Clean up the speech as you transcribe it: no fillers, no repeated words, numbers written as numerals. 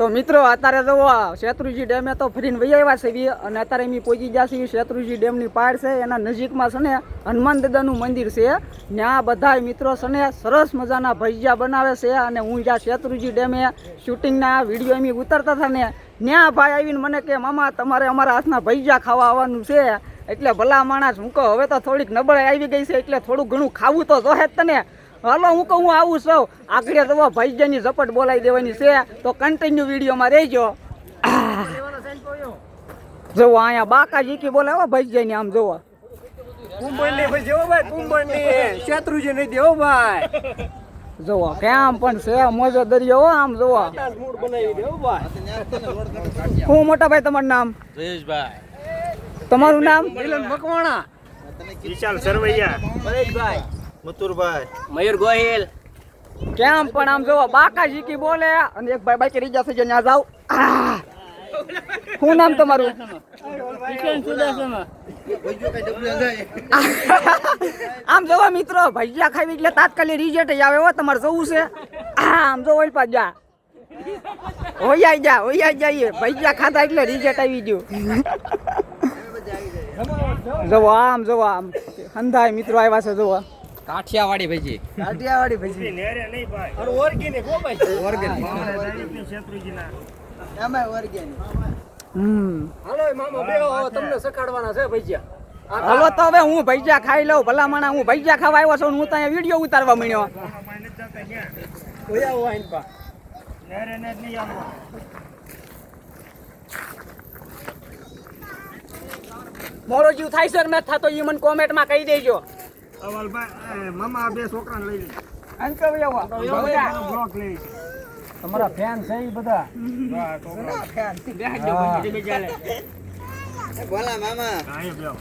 તો મિત્રો અત્યારે જો શેત્રુંજી ડેમે તો ફરીને વહી આવ્યા છે અને અત્યારે અમે પહોંચી ગયા છીએ શેત્રુંજી ડેમની પાડ છે એના નજીકમાં છે ને હનુમાન દાદાનું મંદિર છે ત્યાં બધા મિત્રો છે ને સરસ મજાના ભજીયા બનાવે છે અને હું જ્યાં શેત્રુંજી ડેમે શૂટિંગના વિડીયો અમે ઉતારતા હતા ને ત્યાં ભાઈ આવીને મને કે મામા તમારે અમારા હાથના ભજીયા ખાવા આવવાનું છે એટલે ભલા માણસ હું કહું હવે તો થોડીક નબળાઈ આવી ગઈ છે એટલે થોડું ઘણું ખાવું તો જોહે જ તને હાલો હું કહું હું આવું છું આગળ તો ભજીયાની ઝપટ બોલાવી દેવાની છે તો કન્ટિન્યુ વિડીયોમાં રહેજો જોવો અહીંયા બાકા જીકી બોલાવો ભજીયાની આમ જોવો કુંભળની ભજીયો ભાઈ કુંભળની શેત્રુંજી નહીં દેવો ભાઈ જોવો કેમ પણ છે મોજો દરિયો આમ જોવો મૂડ બનાવી દેવો ભાઈ હું મોટા ભાઈ તમારું નામ જયેશભાઈ તમારું નામ મિલન મકવાણા વિશાલ સરવૈયા પરેશભાઈ મથુરભાઈ મયુર ગોહિલ કેમ પણ આમ જોવો બાકા જીકી બોલે અને એક ભાઈ બાકી રીજા થઈ જાય ત્યાં જાવ શું નામ તમારું આમ જોવો મિત્રો ભજીયા ખાવી એટલે તાત્કાલિક રિઝલ્ટ આવે હો તમારે જવું છે આમ જો ઓલ પાછ જા હોઈ જઈએ ભજીયા ખાધા એટલે રિઝલ્ટ આવી ગયું જોવો આમ હંધાય મિત્રો આવ્યા છે જોવો કાઠિયાવાડી ભજી નેરે નહીં ભાઈ અને ઓર્ગેનિક હો ભાઈ ઓર્ગેનિક શેત્રુંજીના હાલો મામા બેહો તમને સખાડવાના છે ભજીયા હાલો તો હવે હું ભજીયા ખાઈ લઉં ભલા માણા હું ભજીયા ખાવા આવ્યો છું હું ત્યાં વિડીયો ઉતારવા મળ્યો ઓયા વાઈન પા નેરે ને નહીં આવવા મોરો જીવ થાય છે કે નથી થતો એ મને કોમેન્ટમાં કહી દેજો અવલભાઈ મામા બે છોકરાને લઈ લે અંકલ બ્લોક લઈ તમારા ફેન છે એ બધા હા એ બ્લોક